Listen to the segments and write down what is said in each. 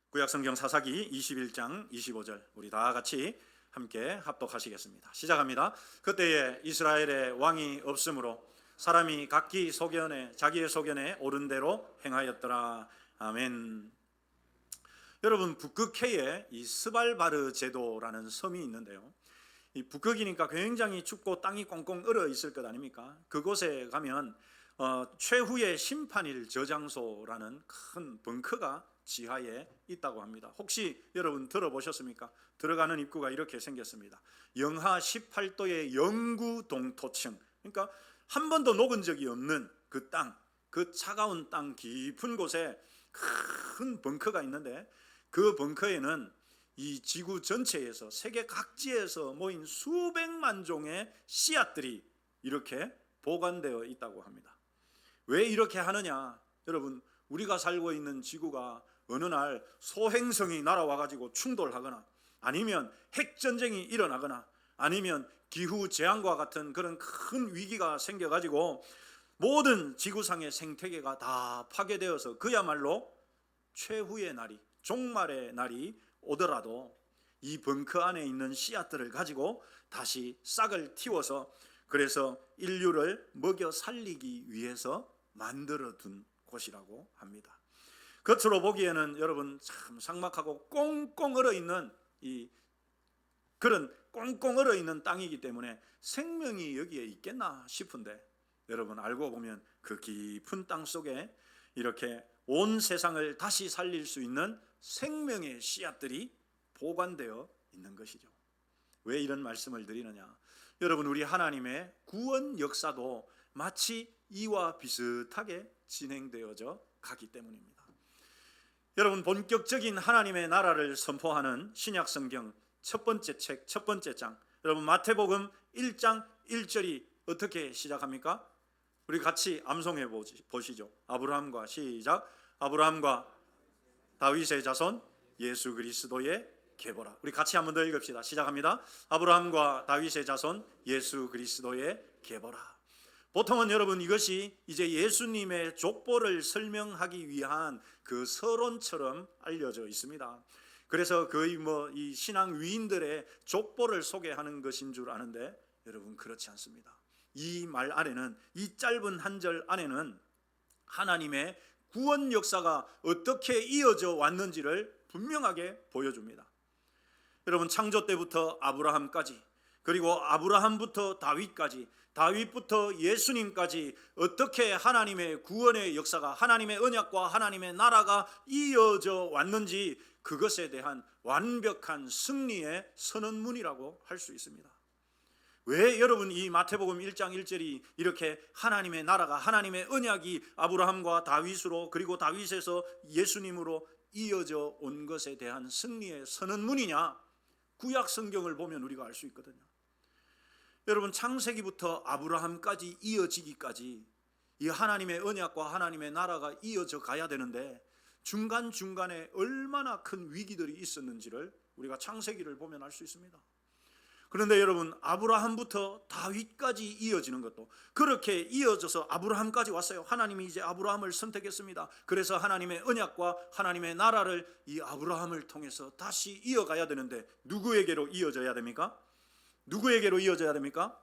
구약성경 사사기 21장 25절 우리 다 같이 함께 합독하시겠습니다. 시작합니다. 그때에 이스라엘의 왕이 없으므로 사람이 각기 소견에 자기의 소견에 옳은 대로 행하였더라. 아멘. 여러분, 북극해에 이 스발바르 제도라는 섬이 있는데요. 이 북극이니까 굉장히 춥고 땅이 꽁꽁 얼어 있을 것 아닙니까? 그곳에 가면 최후의 심판일 저장소라는 큰 벙커가 지하에 있다고 합니다. 혹시 여러분 들어보셨습니까? 들어가는 입구가 이렇게 생겼습니다. 영하 18도의 영구 동토층, 그러니까 한 번도 녹은 적이 없는 그 땅, 그 차가운 땅 깊은 곳에 큰 벙커가 있는데, 그 벙커에는 이 지구 전체에서 세계 각지에서 모인 수백만 종의 씨앗들이 이렇게 보관되어 있다고 합니다. 왜 이렇게 하느냐? 여러분, 우리가 살고 있는 지구가 어느 날 소행성이 날아와 가지고 충돌하거나, 아니면 핵전쟁이 일어나거나, 아니면 기후 재앙과 같은 그런 큰 위기가 생겨 가지고 모든 지구상의 생태계가 다 파괴되어서 그야말로 최후의 날이, 종말의 날이 오더라도 이 벙커 안에 있는 씨앗들을 가지고 다시 싹을 틔워서, 그래서 인류를 먹여 살리기 위해서 만들어 둔 곳이라고 합니다. 겉으로 보기에는 여러분 참 삭막하고 꽁꽁 얼어 있는 그런 꽁꽁 얼어 있는 땅이기 때문에 생명이 여기에 있겠나 싶은데, 여러분 알고 보면 그 깊은 땅 속에 이렇게 온 세상을 다시 살릴 수 있는 생명의 씨앗들이 보관되어 있는 것이죠. 왜 이런 말씀을 드리느냐? 여러분, 우리 하나님의 구원 역사도 마치 이와 비슷하게 진행되어져 가기 때문입니다. 여러분, 본격적인 하나님의 나라를 선포하는 신약 성경 첫 번째 책, 첫 번째 장, 여러분 마태복음 1장 1절이 어떻게 시작합니까? 우리 같이 암송해 보시죠. 아브라함과 시작. 아브라함과 다윗의 자손 예수 그리스도의 계보라. 우리 같이 한번 더 읽읍시다. 시작합니다. 아브라함과 다윗의 자손 예수 그리스도의 계보라. 보통은 여러분 이것이 이제 예수님의 족보를 설명하기 위한 그 서론처럼 알려져 있습니다. 그래서 거의 이 신앙 위인들의 족보를 소개하는 것인 줄 아는데, 여러분 그렇지 않습니다. 이 말 안에는, 이 짧은 한 절 안에는 하나님의 구원 역사가 어떻게 이어져 왔는지를 분명하게 보여줍니다. 여러분, 창조 때부터 아브라함까지, 그리고 아브라함부터 다윗까지, 다윗부터 예수님까지 어떻게 하나님의 구원의 역사가, 하나님의 언약과 하나님의 나라가 이어져 왔는지, 그것에 대한 완벽한 승리의 선언문이라고 할 수 있습니다. 왜 여러분 이 마태복음 1장 1절이 이렇게 하나님의 나라가, 하나님의 언약이 아브라함과 다윗으로, 그리고 다윗에서 예수님으로 이어져 온 것에 대한 승리의 선언문이냐? 구약 성경을 보면 우리가 알 수 있거든요. 여러분, 창세기부터 아브라함까지 이어지기까지 이 하나님의 언약과 하나님의 나라가 이어져 가야 되는데, 중간중간에 얼마나 큰 위기들이 있었는지를 우리가 창세기를 보면 알 수 있습니다. 그런데 여러분, 아브라함부터 다윗까지 이어지는 것도 그렇게 이어져서 아브라함까지 왔어요. 하나님이 이제 아브라함을 선택했습니다. 그래서 하나님의 언약과 하나님의 나라를 이 아브라함을 통해서 다시 이어가야 되는데, 누구에게로 이어져야 됩니까? 누구에게로 이어져야 됩니까?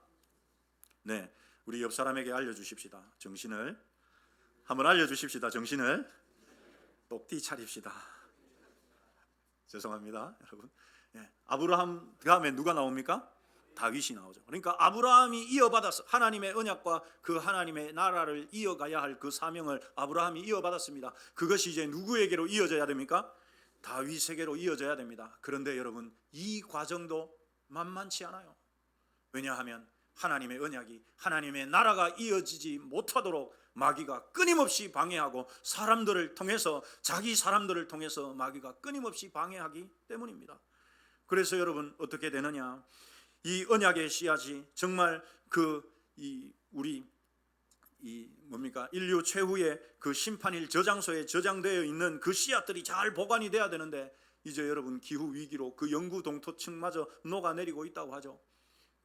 네, 우리 옆 사람에게 알려주십시다. 정신을 한번 알려주십시다. 정신을 똑띠 차립시다. 죄송합니다, 여러분. 아브라함 다음에 누가 나옵니까? 다윗이 나오죠. 그러니까 아브라함이 이어받았어. 하나님의 언약과 그 하나님의 나라를 이어가야 할 그 사명을 아브라함이 이어받았습니다. 그것이 이제 누구에게로 이어져야 됩니까? 다윗에게로 이어져야 됩니다. 그런데 여러분, 이 과정도 만만치 않아요. 왜냐하면 하나님의 언약이, 하나님의 나라가 이어지지 못하도록 마귀가 끊임없이 방해하고, 사람들을 통해서, 자기 사람들을 통해서 마귀가 끊임없이 방해하기 때문입니다. 그래서 여러분 어떻게 되느냐? 이 언약의 씨앗이 정말 인류 최후의 그 심판일 저장소에 저장되어 있는 그 씨앗들이 잘 보관이 돼야 되는데, 이제 여러분 기후 위기로 그 영구 동토층마저 녹아내리고 있다고 하죠.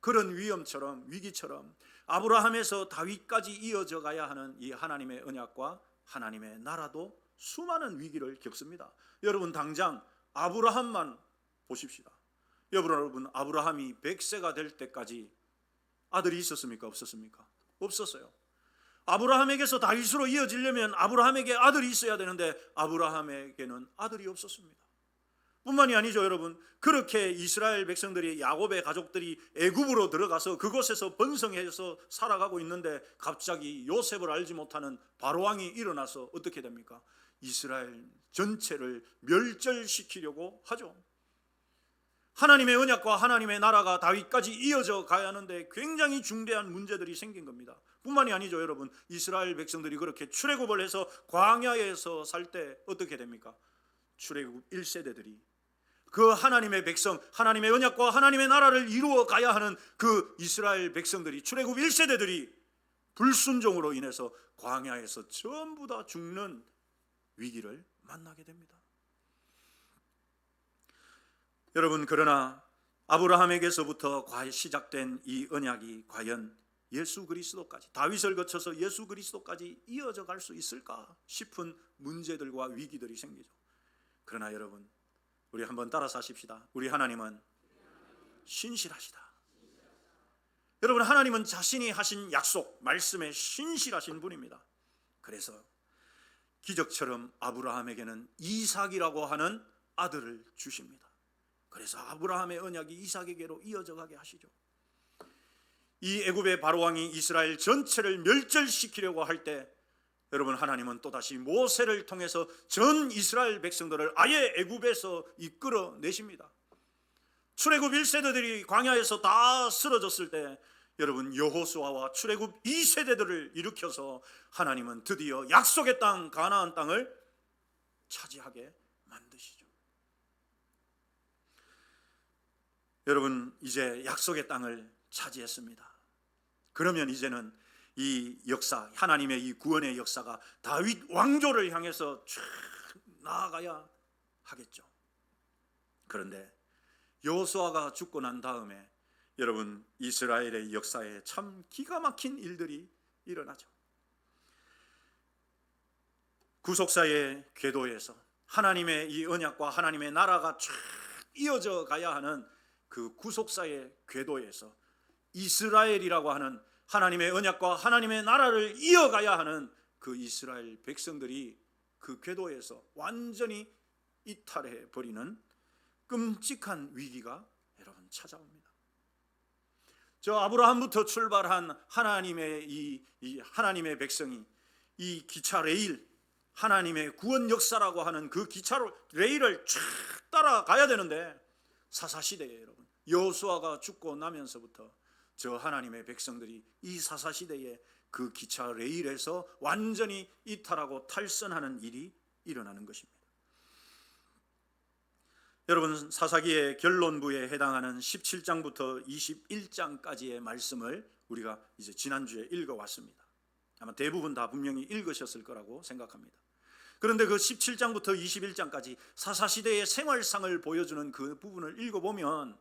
그런 위험처럼, 위기처럼 아브라함에서 다윗까지 이어져 가야 하는 이 하나님의 언약과 하나님의 나라도 수많은 위기를 겪습니다. 여러분 당장 아브라함만 보십시다. 여러분 아브라함이 100세가 될 때까지 아들이 있었습니까? 없었습니까? 없었어요. 아브라함에게서 다윗으로 이어지려면 아브라함에게 아들이 있어야 되는데 아브라함에게는 아들이 없었습니다. 뿐만이 아니죠, 여러분. 그렇게 이스라엘 백성들이, 야곱의 가족들이 애굽으로 들어가서 그곳에서 번성해서 살아가고 있는데 갑자기 요셉을 알지 못하는 바로왕이 일어나서 어떻게 됩니까? 이스라엘 전체를 멸절시키려고 하죠. 하나님의 언약과 하나님의 나라가 다윗까지 이어져 가야 하는데 굉장히 중대한 문제들이 생긴 겁니다. 뿐만이 아니죠, 여러분. 이스라엘 백성들이 그렇게 출애굽을 해서 광야에서 살 때 어떻게 됩니까? 출애굽 1세대들이 그 하나님의 백성, 하나님의 언약과 하나님의 나라를 이루어 가야 하는 그 이스라엘 백성들이, 출애굽 1세대들이 불순종으로 인해서 광야에서 전부 다 죽는 위기를 만나게 됩니다. 여러분, 그러나 아브라함에게서부터 시작된 이 언약이 과연 예수 그리스도까지, 다윗을 거쳐서 예수 그리스도까지 이어져 갈 수 있을까 싶은 문제들과 위기들이 생기죠. 그러나 여러분, 우리 한번 따라서 하십시다. 우리 하나님은 신실하시다. 여러분, 하나님은 자신이 하신 약속, 말씀에 신실하신 분입니다. 그래서 기적처럼 아브라함에게는 이삭이라고 하는 아들을 주십니다. 그래서 아브라함의 언약이 이삭에게로 이어져 가게 하시죠. 이 애굽의 바로왕이 이스라엘 전체를 멸절시키려고 할 때 여러분, 하나님은 또다시 모세를 통해서 전 이스라엘 백성들을 아예 애굽에서 이끌어내십니다. 출애굽 1세대들이 광야에서 다 쓰러졌을 때 여러분, 여호수아와 출애굽 2세대들을 일으켜서 하나님은 드디어 약속의 땅, 가나안 땅을 차지하게 만드시죠. 여러분, 이제 약속의 땅을 차지했습니다. 그러면 이제는 이 역사, 하나님의 이 구원의 역사가 다윗 왕조를 향해서 쭉 나아가야 하겠죠. 그런데 여호수아가 죽고 난 다음에 여러분, 이스라엘의 역사에 참 기가 막힌 일들이 일어나죠. 구속사의 궤도에서 하나님의 이 언약과 하나님의 나라가 쭉 이어져 가야 하는 그 구속사의 궤도에서 이스라엘이라고 하는 하나님의 언약과 하나님의 나라를 이어가야 하는 그 이스라엘 백성들이 그 궤도에서 완전히 이탈해 버리는 끔찍한 위기가 여러분 찾아옵니다. 저 아브라함부터 출발한 하나님의 이 하나님의 백성이 이 기차 레일, 하나님의 구원 역사라고 하는 그 기차 레일을 쫙 따라가야 되는데 사사시대에 여러분, 여호수아가 죽고 나면서부터 저 하나님의 백성들이 이 사사시대에 그 기차 레일에서 완전히 이탈하고 탈선하는 일이 일어나는 것입니다. 여러분, 사사기의 결론부에 해당하는 17장부터 21장까지의 말씀을 우리가 이제 지난주에 읽어왔습니다. 아마 대부분 다 분명히 읽으셨을 거라고 생각합니다. 그런데 그 17장부터 21장까지 사사시대의 생활상을 보여주는 그 부분을 읽어보면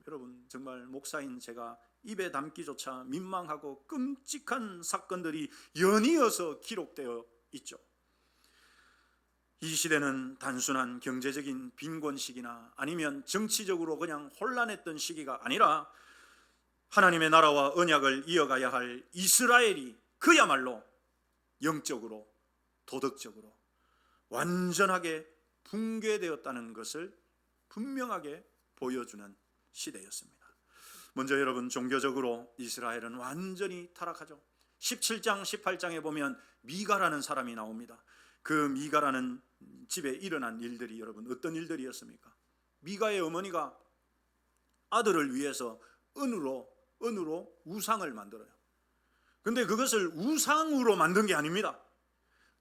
여러분, 정말 목사인 제가 입에 담기조차 민망하고 끔찍한 사건들이 연이어서 기록되어 있죠. 이 시대는 단순한 경제적인 빈곤시기나 아니면 정치적으로 그냥 혼란했던 시기가 아니라 하나님의 나라와 언약을 이어가야 할 이스라엘이 그야말로 영적으로, 도덕적으로 완전하게 붕괴되었다는 것을 분명하게 보여주는 시대였습니다. 먼저 여러분, 종교적으로 이스라엘은 완전히 타락하죠. 17장 18장에 보면 미가라는 사람이 나옵니다. 그 미가라는 집에 일어난 일들이 여러분 어떤 일들이었습니까? 미가의 어머니가 아들을 위해서 은으로 우상을 만들어요. 근데 그것을 우상으로 만든 게 아닙니다.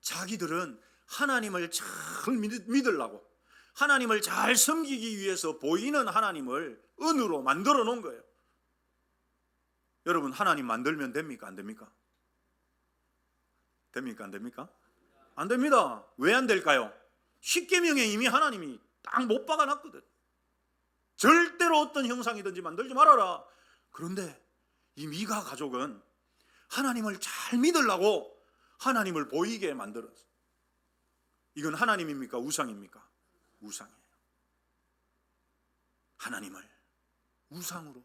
자기들은 하나님을 잘 믿으려고, 하나님을 잘 섬기기 위해서 보이는 하나님을 은으로 만들어 놓은 거예요. 여러분, 하나님 만들면 됩니까? 안 됩니까? 됩니까? 안 됩니까? 안 됩니다. 왜 안 될까요? 십계명에 이미 하나님이 딱 못 박아놨거든. 절대로 어떤 형상이든지 만들지 말아라. 그런데 이 미가 가족은 하나님을 잘 믿으려고 하나님을 보이게 만들었어요. 이건 하나님입니까? 우상입니까? 우상이에요. 하나님을 우상으로.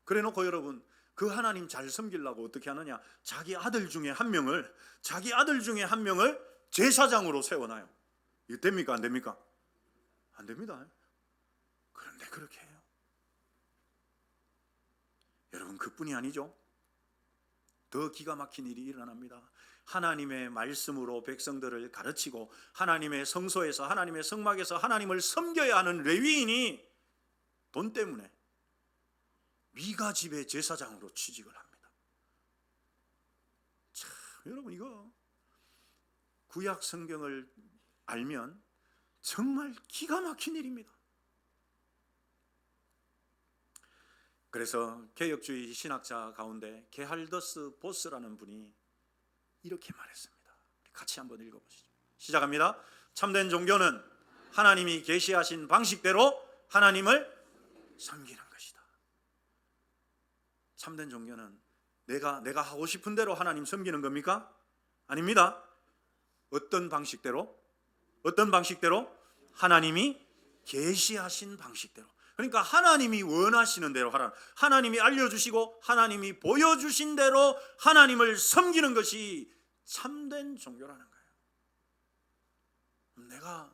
그래놓고 여러분, 그 하나님 잘 섬기려고 어떻게 하느냐? 자기 아들 중에 한 명을 제사장으로 세워놔요. 이거 됩니까? 안 됩니까? 안 됩니다. 그런데 그렇게 해요. 여러분, 그뿐이 아니죠. 더 기가 막힌 일이 일어납니다. 하나님의 말씀으로 백성들을 가르치고 하나님의 성소에서, 하나님의 성막에서 하나님을 섬겨야 하는 레위인이 돈 때문에 미가 집의 제사장으로 취직을 합니다. 참, 여러분, 이거 구약 성경을 알면 정말 기가 막힌 일입니다. 그래서 개혁주의 신학자 가운데 게할더스 보스라는 분이 이렇게 말했습니다. 같이 한번 읽어보시죠. 시작합니다. 참된 종교는 하나님이 계시하신 방식대로 하나님을 섬기는 것이다. 참된 종교는 내가 하고 싶은 대로 하나님 섬기는 겁니까? 아닙니다. 어떤 방식대로? 하나님이 계시하신 방식대로. 그러니까 하나님이 원하시는 대로 하나님이 알려주시고 하나님이 보여주신 대로 하나님을 섬기는 것이 참된 종교라는 거예요.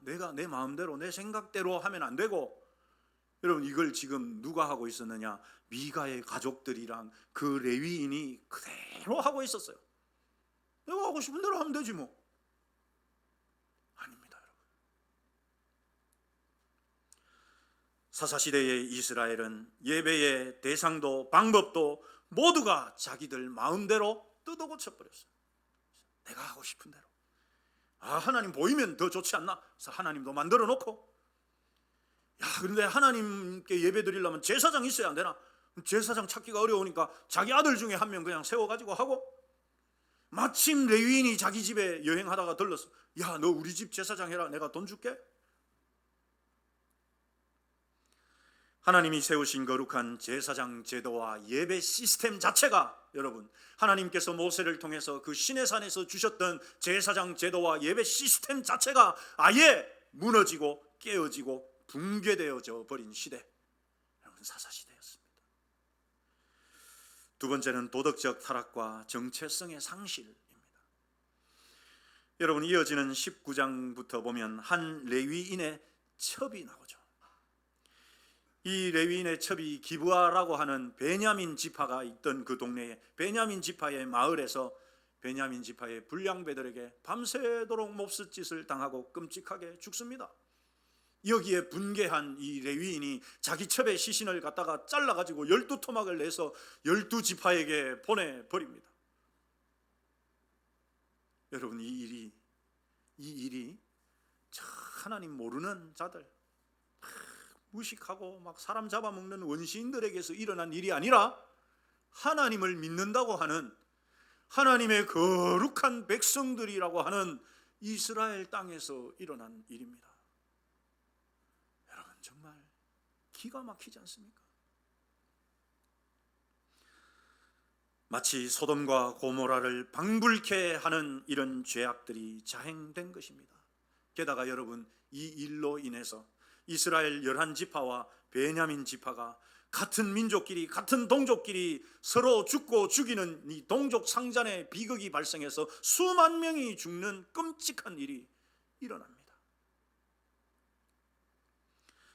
내가 내 마음대로 내 생각대로 하면 안 되고, 여러분, 이걸 지금 누가 하고 있었느냐? 미가의 가족들이랑 그 레위인이 그대로 하고 있었어요. 내가 하고 싶은 대로 하면 되지 뭐. 아닙니다, 여러분. 사사시대의 이스라엘은 예배의 대상도 방법도 모두가 자기들 마음대로 뜯어고쳐버렸어요. 내가 하고 싶은 대로. 하나님 보이면 더 좋지 않나? 그래서 하나님도 만들어 놓고, 그런데 하나님께 예배 드리려면 제사장 있어야 안 되나? 제사장 찾기가 어려우니까 자기 아들 중에 한 명 그냥 세워가지고 하고, 마침 레위인이 자기 집에 여행하다가 들렀어. 야, 너 우리 집 제사장 해라. 내가 돈 줄게. 하나님이 세우신 거룩한 제사장 제도와 예배 시스템 자체가, 여러분, 하나님께서 모세를 통해서 그 시내산에서 주셨던 제사장 제도와 예배 시스템 자체가 아예 무너지고 깨어지고 붕괴되어져 버린 시대, 여러분, 사사시대였습니다. 두 번째는 도덕적 타락과 정체성의 상실입니다. 여러분, 이어지는 19장부터 보면 한 레위인의 첩이 나오죠. 이 레위인의 첩이 기브아라고 하는 베냐민 지파가 있던 그 동네에, 베냐민 지파의 마을에서 베냐민 지파의 불량배들에게 밤새도록 몹쓸짓을 당하고 끔찍하게 죽습니다. 여기에 분개한 이 레위인이 자기 첩의 시신을 갖다가 잘라가지고 12토막을 내서 12지파에게 보내버립니다. 여러분, 이 일이 하나님 모르는 자들, 무식하고 막 사람 잡아먹는 원시인들에게서 일어난 일이 아니라 하나님을 믿는다고 하는 하나님의 거룩한 백성들이라고 하는 이스라엘 땅에서 일어난 일입니다. 여러분, 정말 기가 막히지 않습니까? 마치 소돔과 고모라를 방불케 하는 이런 죄악들이 자행된 것입니다. 게다가 여러분, 이 일로 인해서 이스라엘 11지파와 베냐민 지파가 같은 민족끼리, 같은 동족끼리 서로 죽고 죽이는 이 동족 상잔의 비극이 발생해서 수만 명이 죽는 끔찍한 일이 일어납니다.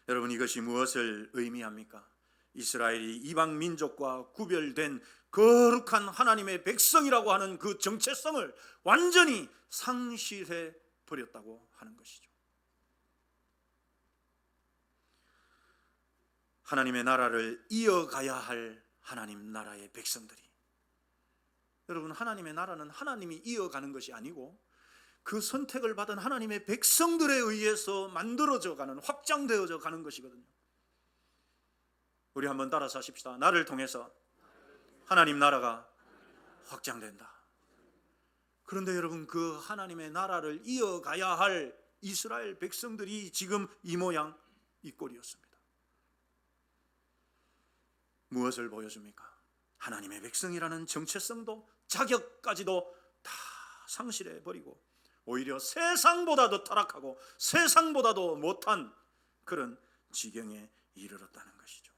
여러분, 이것이 무엇을 의미합니까? 이스라엘이 이방 민족과 구별된 거룩한 하나님의 백성이라고 하는 그 정체성을 완전히 상실해 버렸다고 하는 것이죠. 하나님의 나라를 이어가야 할 하나님 나라의 백성들이, 여러분, 하나님의 나라는 하나님이 이어가는 것이 아니고 그 선택을 받은 하나님의 백성들에 의해서 만들어져 가는, 확장되어져 가는 것이거든요. 우리 한번 따라서 하십시다. 나를 통해서 하나님 나라가 확장된다. 그런데 여러분, 그 하나님의 나라를 이어가야 할 이스라엘 백성들이 지금 이 모양 이 꼴이었습니다. 무엇을 보여줍니까? 하나님의 백성이라는 정체성도 자격까지도 다 상실해버리고 오히려 세상보다도 타락하고 세상보다도 못한 그런 지경에 이르렀다는 것이죠.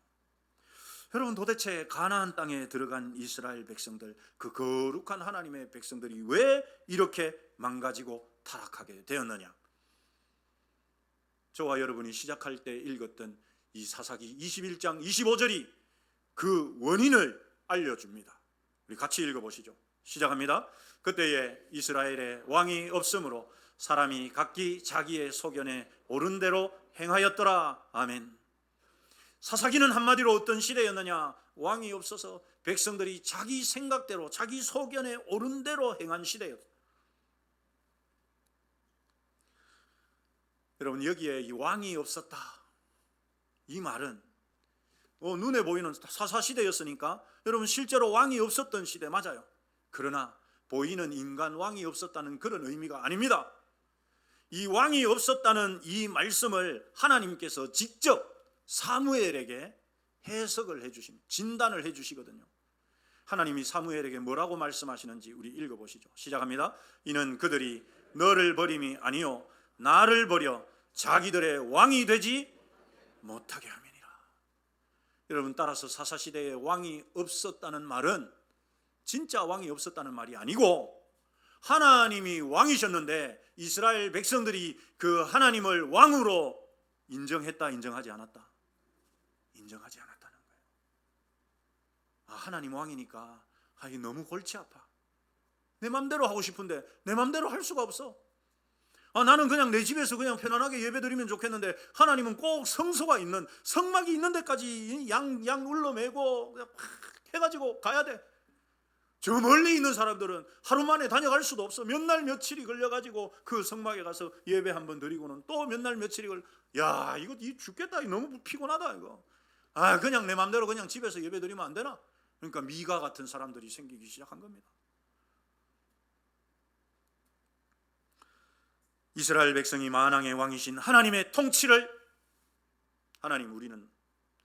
여러분, 도대체 가나안 땅에 들어간 이스라엘 백성들, 그 거룩한 하나님의 백성들이 왜 이렇게 망가지고 타락하게 되었느냐? 저와 여러분이 시작할 때 읽었던 이 사사기 21장 25절이 그 원인을 알려줍니다. 우리 같이 읽어보시죠. 시작합니다. 그때에 이스라엘에 왕이 없으므로 사람이 각기 자기의 소견에 옳은 대로 행하였더라. 아멘. 사사기는 한마디로 어떤 시대였느냐? 왕이 없어서 백성들이 자기 생각대로 자기 소견에 옳은 대로 행한 시대였다. 여러분, 여기에 이 왕이 없었다, 이 말은 눈에 보이는 사사시대였으니까 여러분 실제로 왕이 없었던 시대 맞아요. 그러나 보이는 인간 왕이 없었다는 그런 의미가 아닙니다. 이 왕이 없었다는 이 말씀을 하나님께서 직접 사무엘에게 해석을 해주신, 진단을 해주시거든요. 하나님이 사무엘에게 뭐라고 말씀하시는지 우리 읽어보시죠. 시작합니다. 이는 그들이 너를 버림이 아니요 나를 버려 자기들의 왕이 되지 못하게 함이니라. 여러분, 따라서 사사시대에 왕이 없었다는 말은 진짜 왕이 없었다는 말이 아니고 하나님이 왕이셨는데 이스라엘 백성들이 그 하나님을 왕으로 인정했다, 인정하지 않았다? 인정하지 않았다는 거예요. 하나님 왕이니까 이게 너무 골치 아파. 내 맘대로 하고 싶은데 내 맘대로 할 수가 없어. 나는 그냥 내 집에서 그냥 편안하게 예배드리면 좋겠는데 하나님은 꼭 성소가 있는, 성막이 있는 데까지 양 울러매고 그냥 해가지고 가야 돼. 저 멀리 있는 사람들은 하루 만에 다녀갈 수도 없어. 몇 날 며칠이 걸려가지고 그 성막에 가서 예배 한번 드리고는 또 몇 날 며칠이 이거 죽겠다, 너무 피곤하다 이거. 그냥 내 맘대로 그냥 집에서 예배 드리면 안 되나? 그러니까 미가 같은 사람들이 생기기 시작한 겁니다. 이스라엘 백성이 만왕의 왕이신 하나님의 통치를 하나님 우리는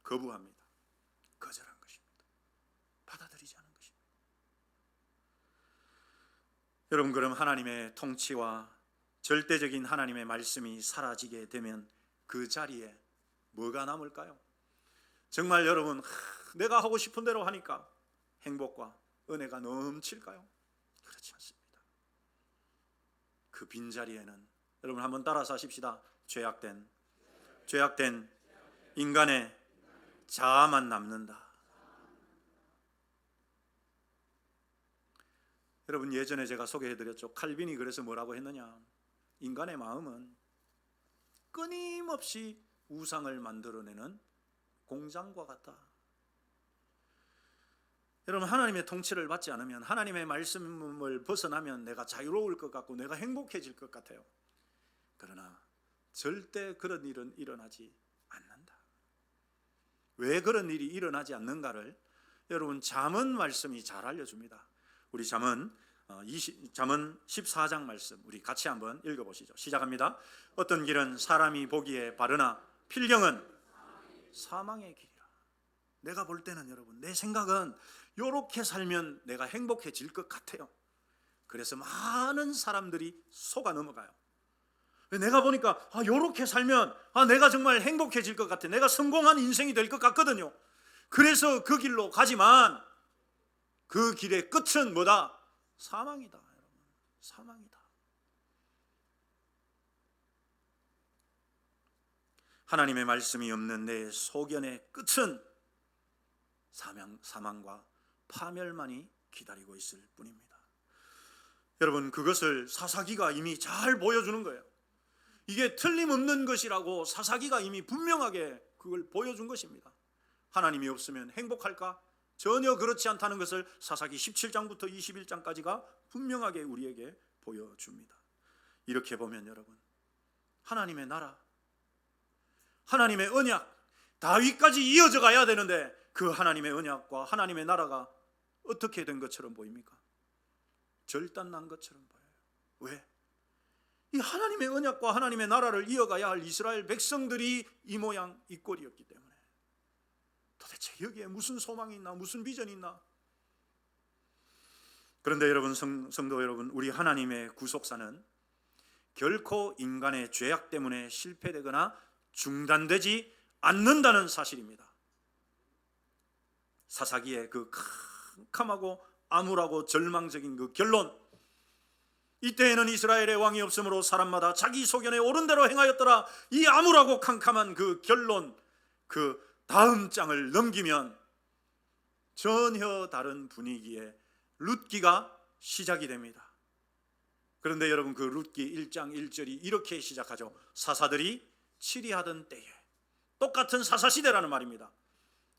거부합니다. 거절한 것입니다. 받아들이지 않은 것입니다. 여러분, 그럼 하나님의 통치와 절대적인 하나님의 말씀이 사라지게 되면 그 자리에 뭐가 남을까요? 정말 여러분, 내가 하고 싶은 대로 하니까 행복과 은혜가 넘칠까요? 그렇지 않습니다. 그 빈자리에는 여러분 한번 따라서 하십시다. 죄악된 인간의 자아만 남는다. 여러분, 예전에 제가 소개해드렸죠. 칼빈이 그래서 뭐라고 했느냐? 인간의 마음은 끊임없이 우상을 만들어내는 공장과 같다. 여러분, 하나님의 통치를 받지 않으면, 하나님의 말씀을 벗어나면 내가 자유로울 것 같고 내가 행복해질 것 같아요. 그러나 절대 그런 일은 일어나지 않는다. 왜 그런 일이 일어나지 않는가를 여러분 잠언 말씀이 잘 알려줍니다. 우리 잠언 14장 말씀 우리 같이 한번 읽어보시죠. 시작합니다. 어떤 길은 사람이 보기에 바르나 필경은 사망의 길이라. 내가 볼 때는 여러분, 내 생각은 이렇게 살면 내가 행복해질 것 같아요. 그래서 많은 사람들이 속아 넘어가요. 내가 보니까 이렇게 살면 내가 정말 행복해질 것 같아. 내가 성공한 인생이 될 것 같거든요. 그래서 그 길로 가지만 그 길의 끝은 뭐다? 사망이다. 여러분, 사망이다. 하나님의 말씀이 없는 내 소견의 끝은 사망과 파멸만이 기다리고 있을 뿐입니다. 여러분, 그것을 사사기가 이미 잘 보여주는 거예요. 이게 틀림없는 것이라고 사사기가 이미 분명하게 그걸 보여준 것입니다. 하나님이 없으면 행복할까? 전혀 그렇지 않다는 것을 사사기 17장부터 21장까지가 분명하게 우리에게 보여줍니다. 이렇게 보면 여러분, 하나님의 나라, 하나님의 언약, 다윗까지 이어져 가야 되는데 그 하나님의 언약과 하나님의 나라가 어떻게 된 것처럼 보입니까? 절단난 것처럼 보여요. 왜? 이 하나님의 언약과 하나님의 나라를 이어가야 할 이스라엘 백성들이 이 모양 이 꼴이었기 때문에 도대체 여기에 무슨 소망이 있나, 무슨 비전이 있나? 그런데 여러분, 성도 여러분, 우리 하나님의 구속사는 결코 인간의 죄악 때문에 실패되거나 중단되지 않는다는 사실입니다. 사사기의 그 캄캄하고 암울하고 절망적인 그 결론, 이때에는 이스라엘의 왕이 없으므로 사람마다 자기 소견에 옳은 대로 행하였더라. 이 암울하고 캄캄한 그 결론, 그 다음 장을 넘기면 전혀 다른 분위기의 룻기가 시작이 됩니다. 그런데 여러분, 그 룻기 1장 1절이 이렇게 시작하죠. 사사들이 치리하던 때에. 똑같은 사사시대라는 말입니다.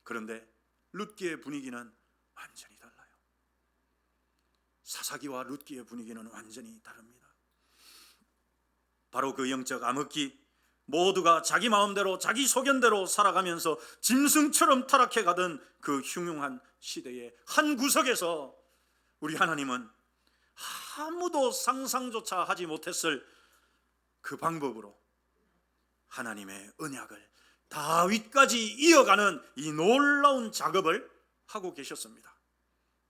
그런데 룻기의 분위기는 완전히 달라요. 사사기와 룻기의 분위기는 완전히 다릅니다. 바로 그 영적 암흑기, 모두가 자기 마음대로 자기 소견대로 살아가면서 짐승처럼 타락해 가던 그 흉흉한 시대의 한 구석에서 우리 하나님은 아무도 상상조차 하지 못했을 그 방법으로 하나님의 언약을 다윗까지 이어가는 이 놀라운 작업을 하고 계셨습니다.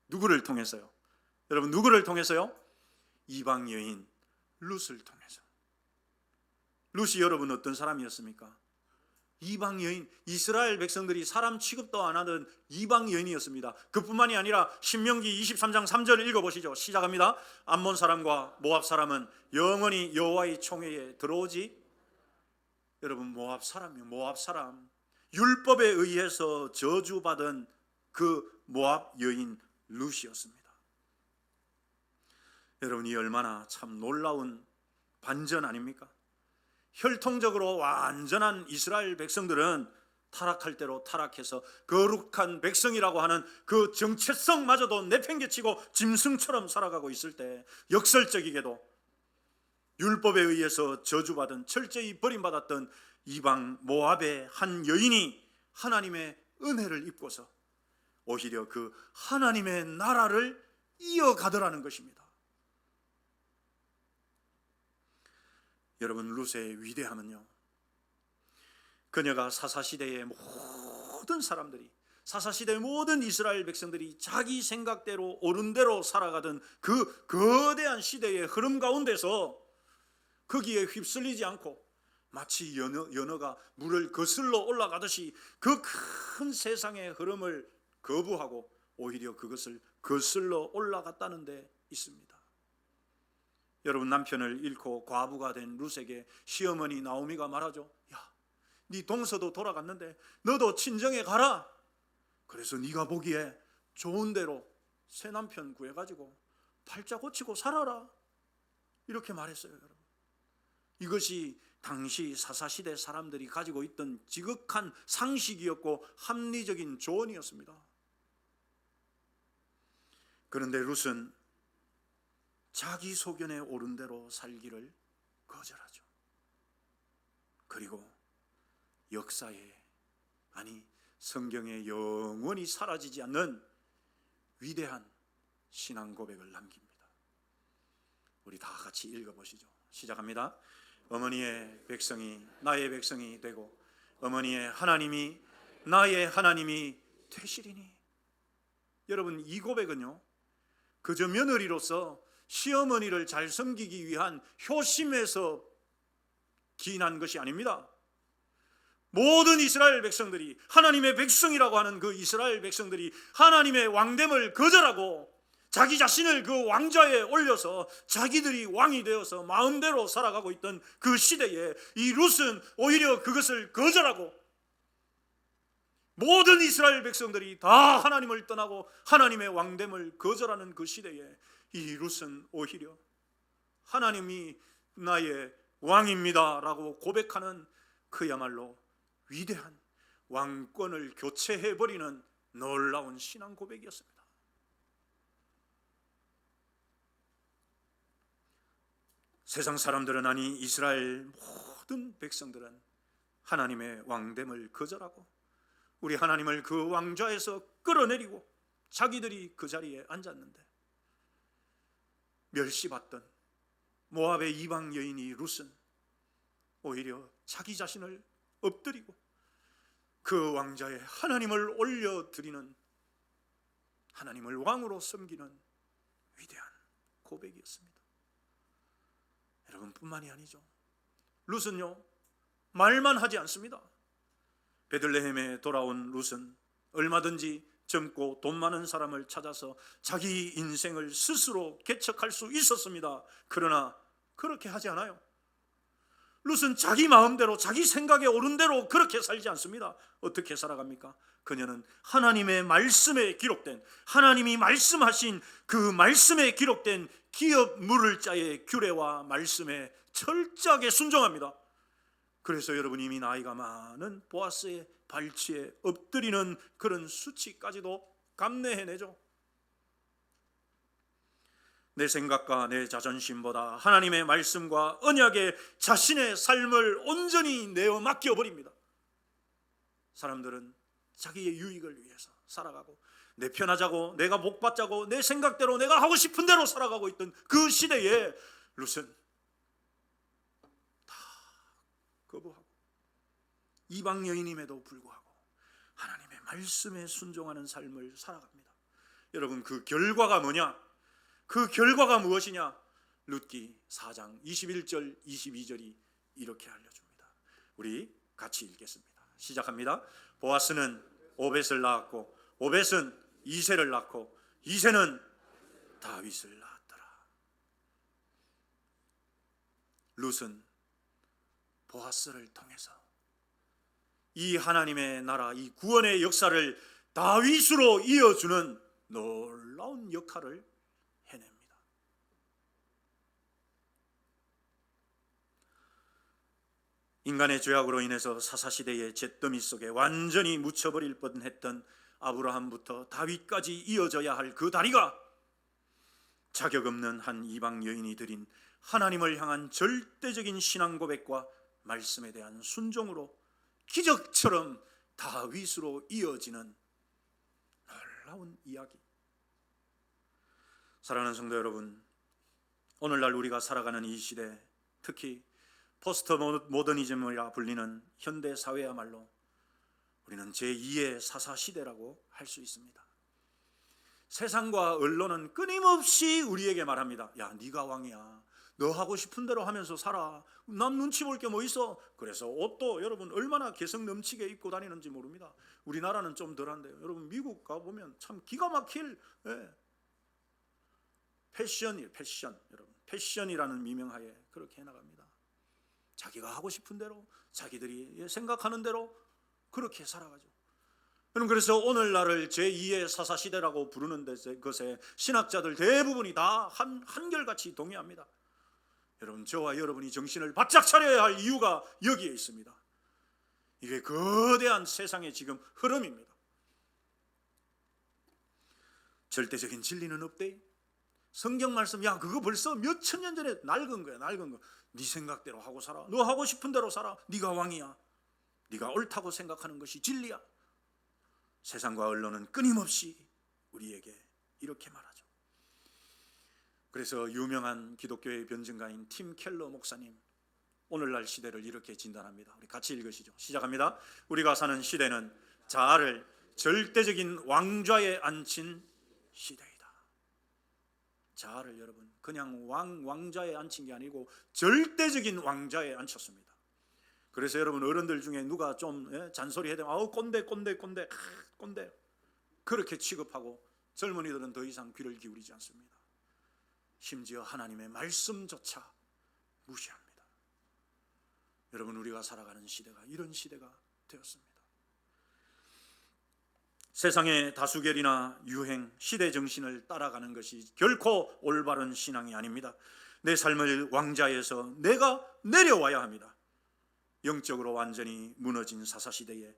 누구를 통해서요? 여러분, 누구를 통해서요? 이방 여인 룻을 통해서. 룻이 여러분 어떤 사람이었습니까? 이방 여인, 이스라엘 백성들이 사람 취급도 안 하던 이방 여인이었습니다. 그뿐만이 아니라 신명기 23장 3절을 읽어보시죠. 시작합니다. 암몬 사람과 모압 사람은 영원히 여호와의 총회에 들어오지. 여러분, 모압 사람이요, 모압 사람. 율법에 의해서 저주받은 그 모압 여인 룻이었습니다. 여러분, 이 얼마나 참 놀라운 반전 아닙니까? 혈통적으로 완전한 이스라엘 백성들은 타락할 대로 타락해서 거룩한 백성이라고 하는 그 정체성마저도 내팽개치고 짐승처럼 살아가고 있을 때, 역설적이게도 율법에 의해서 저주받은, 철저히 버림받았던 이방 모압의 한 여인이 하나님의 은혜를 입고서 오히려 그 하나님의 나라를 이어가더라는 것입니다. 여러분, 룻의 위대함은요, 그녀가 사사시대의 모든 사람들이, 사사시대의 모든 이스라엘 백성들이 자기 생각대로 옳은 대로 살아가던 그 거대한 시대의 흐름 가운데서 거기에 휩쓸리지 않고 마치 연어가 물을 거슬러 올라가듯이 그 큰 세상의 흐름을 거부하고 오히려 그것을 거슬러 올라갔다는 데 있습니다. 여러분, 남편을 잃고 과부가 된 룻에게 시어머니 나오미가 말하죠. 야, 네 동서도 돌아갔는데 너도 친정에 가라. 그래서 네가 보기에 좋은 대로 새 남편 구해가지고 팔자 고치고 살아라. 이렇게 말했어요. 여러분, 이것이 당시 사사시대 사람들이 가지고 있던 지극한 상식이었고 합리적인 조언이었습니다. 그런데 룻은 자기 소견에 옳은 대로 살기를 거절하죠. 그리고 역사에, 아니 성경에 영원히 사라지지 않는 위대한 신앙 고백을 남깁니다. 우리 다 같이 읽어보시죠. 시작합니다. 어머니의 백성이 나의 백성이 되고 어머니의 하나님이 나의 하나님이 되시리니. 여러분, 이 고백은요, 그저 며느리로서 시어머니를 잘 섬기기 위한 효심에서 기인한 것이 아닙니다. 모든 이스라엘 백성들이, 하나님의 백성이라고 하는 그 이스라엘 백성들이 하나님의 왕됨을 거절하고 자기 자신을 그 왕좌에 올려서 자기들이 왕이 되어서 마음대로 살아가고 있던 그 시대에 이 룻은 오히려 그것을 거절하고, 모든 이스라엘 백성들이 다 하나님을 떠나고 하나님의 왕됨을 거절하는 그 시대에 이 룻은 오히려 하나님이 나의 왕입니다 라고 고백하는 그야말로 위대한 왕권을 교체해버리는 놀라운 신앙 고백이었습니다. 세상 사람들은, 아니 이스라엘 모든 백성들은 하나님의 왕됨을 거절하고 우리 하나님을 그 왕좌에서 끌어내리고 자기들이 그 자리에 앉았는데, 멸시받던 모압의 이방 여인이 룻은 오히려 자기 자신을 엎드리고 그 왕좌에 하나님을 올려드리는, 하나님을 왕으로 섬기는 위대한 고백이었습니다. 여러분 뿐만이 아니죠. 룻은요 말만 하지 않습니다. 베들레헴에 돌아온 룻은 얼마든지 젊고 돈 많은 사람을 찾아서 자기 인생을 스스로 개척할 수 있었습니다. 그러나 그렇게 하지 않아요. 룻은 자기 마음대로 자기 생각에 옳은 대로 그렇게 살지 않습니다. 어떻게 살아갑니까? 그녀는 하나님의 말씀에 기록된, 하나님이 말씀하신 그 말씀에 기록된 기업 물을 자의 규례와 말씀에 철저하게 순종합니다. 그래서 여러분 이미 나이가 많은 보아스의 발치에 엎드리는 그런 수치까지도 감내해내죠. 내 생각과 내 자존심보다 하나님의 말씀과 언약에 자신의 삶을 온전히 내어 맡겨버립니다. 사람들은 자기의 유익을 위해서 살아가고 내 편하자고 내가 복받자고 내 생각대로 내가 하고 싶은 대로 살아가고 있던 그 시대에 룻은 다 거부하고 이방 여인임에도 불구하고 하나님의 말씀에 순종하는 삶을 살아갑니다. 여러분 그 결과가 뭐냐? 그 결과가 무엇이냐? 룻기 4장 21절 22절이 이렇게 알려줍니다. 우리 같이 읽겠습니다. 시작합니다. 보아스는 오벳을 낳았고 오벳은 이새를 낳고 이새는 다윗을 낳았더라. 룻은 보아스를 통해서 이 하나님의 나라, 이 구원의 역사를 다윗으로 이어주는 놀라운 역할을 해냅니다. 인간의 죄악으로 인해서 사사시대의 잿더미 속에 완전히 묻혀버릴 뻔했던 아브라함부터 다윗까지 이어져야 할 그 다리가 자격 없는 한 이방 여인이 드린 하나님을 향한 절대적인 신앙 고백과 말씀에 대한 순종으로 기적처럼 다윗으로 이어지는 놀라운 이야기. 사랑하는 성도 여러분, 오늘날 우리가 살아가는 이 시대, 특히 포스트 모더니즘이라 불리는 현대 사회야말로 우리는 제2의 사사시대라고 할 수 있습니다. 세상과 언론은 끊임없이 우리에게 말합니다. 야, 네가 왕이야. 너 하고 싶은 대로 하면서 살아. 남 눈치 볼 게 뭐 있어. 그래서 옷도 여러분 얼마나 개성 넘치게 입고 다니는지 모릅니다. 우리나라는 좀 덜한데요. 여러분 미국 가보면 참 기가 막힐 패션, 여러분 패션이라는 미명하에 그렇게 해나갑니다. 자기가 하고 싶은 대로 자기들이 생각하는 대로 그렇게 살아가죠. 그래서 오늘날을 제2의 사사시대라고 부르는 것에 신학자들 대부분이 다 한결같이 동의합니다. 여러분 저와 여러분이 정신을 바짝 차려야 할 이유가 여기에 있습니다. 이게 거대한 세상의 지금 흐름입니다. 절대적인 진리는 없대. 성경 말씀 야 그거 벌써 몇 천 년 전에 낡은 거야. 낡은 거. 네 생각대로 하고 살아. 너 하고 싶은 대로 살아. 네가 왕이야. 네가 옳다고 생각하는 것이 진리야. 세상과 언론은 끊임없이 우리에게 이렇게 말하죠. 그래서 유명한 기독교의 변증가인 팀 켈러 목사님 오늘날 시대를 이렇게 진단합니다. 우리 같이 읽으시죠. 시작합니다. 우리가 사는 시대는 자아를 절대적인 왕좌에 앉힌 시대이다. 자아를 여러분 그냥 왕좌에 앉힌 게 아니고 절대적인 왕좌에 앉혔습니다. 그래서 여러분 어른들 중에 누가 좀 잔소리 해야 되면 아우 꼰대 그렇게 취급하고 젊은이들은 더 이상 귀를 기울이지 않습니다. 심지어 하나님의 말씀조차 무시합니다. 여러분 우리가 살아가는 시대가 이런 시대가 되었습니다. 세상의 다수결이나 유행, 시대 정신을 따라가는 것이 결코 올바른 신앙이 아닙니다. 내 삶을 왕좌에서 내가 내려와야 합니다. 영적으로 완전히 무너진 사사시대에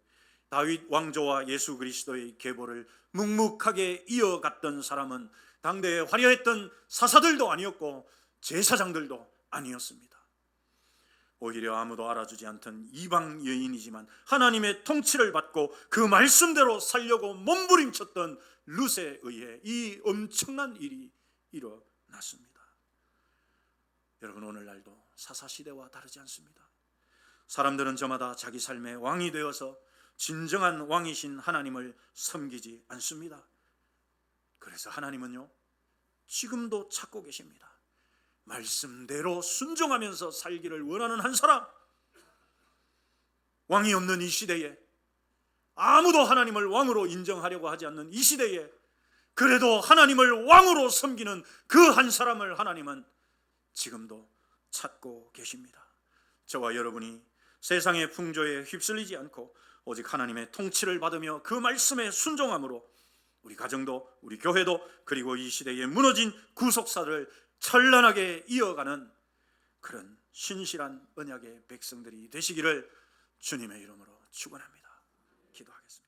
다윗 왕조와 예수 그리스도의 계보를 묵묵하게 이어갔던 사람은 당대에 화려했던 사사들도 아니었고 제사장들도 아니었습니다. 오히려 아무도 알아주지 않던 이방 여인이지만 하나님의 통치를 받고 그 말씀대로 살려고 몸부림쳤던 룻에 의해 이 엄청난 일이 일어났습니다. 여러분 오늘날도 사사시대와 다르지 않습니다. 사람들은 저마다 자기 삶의 왕이 되어서 진정한 왕이신 하나님을 섬기지 않습니다. 그래서 하나님은요 지금도 찾고 계십니다. 말씀대로 순종하면서 살기를 원하는 한 사람, 왕이 없는 이 시대에, 아무도 하나님을 왕으로 인정하려고 하지 않는 이 시대에 그래도 하나님을 왕으로 섬기는 그 한 사람을 하나님은 지금도 찾고 계십니다. 저와 여러분이 세상의 풍조에 휩쓸리지 않고 오직 하나님의 통치를 받으며 그 말씀에 순종함으로 우리 가정도, 우리 교회도, 그리고 이 시대에 무너진 구속사를 찬란하게 이어가는 그런 신실한 언약의 백성들이 되시기를 주님의 이름으로 축원합니다. 기도하겠습니다.